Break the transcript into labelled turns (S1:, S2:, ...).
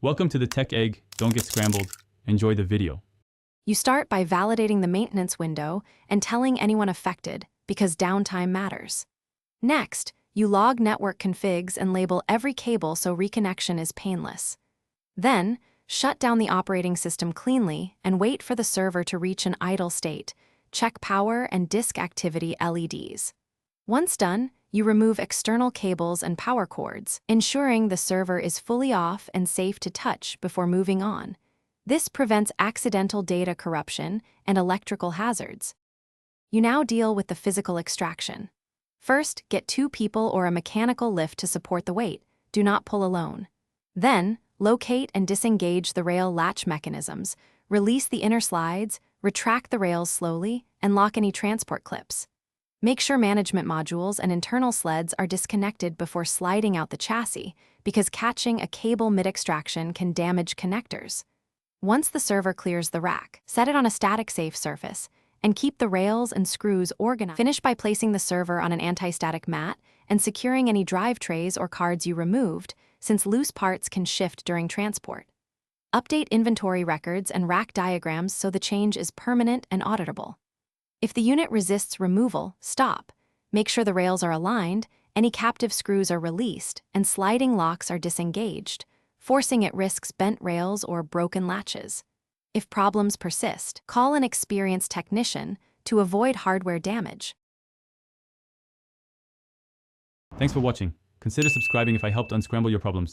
S1: Welcome to the Tech Egg. Don't get scrambled. Enjoy the video.
S2: You start by validating the maintenance window and telling anyone affected, because downtime matters. Next, you log network configs and label every cable so reconnection is painless. Then, shut down the operating system cleanly and wait for the server to reach an idle state. Check power and disk activity LEDs. Once done, you remove external cables and power cords, ensuring the server is fully off and safe to touch before moving on. This prevents accidental data corruption and electrical hazards. You now deal with the physical extraction. First, get 2 people or a mechanical lift to support the weight. Do not pull alone. Then, locate and disengage the rail latch mechanisms, release the inner slides, retract the rails slowly, and lock any transport clips. Make sure management modules and internal sleds are disconnected before sliding out the chassis, because catching a cable mid-extraction can damage connectors. Once the server clears the rack, set it on a static-safe surface, and keep the rails and screws organized. Finish by placing the server on an anti-static mat and securing any drive trays or cards you removed, since loose parts can shift during transport. Update inventory records and rack diagrams so the change is permanent and auditable. If the unit resists removal, stop. Make sure the rails are aligned, any captive screws are released, and sliding locks are disengaged. Forcing it risks bent rails or broken latches. If problems persist, call an experienced technician to avoid hardware damage.
S1: Thanks for watching. Consider subscribing if I helped unscramble your problems.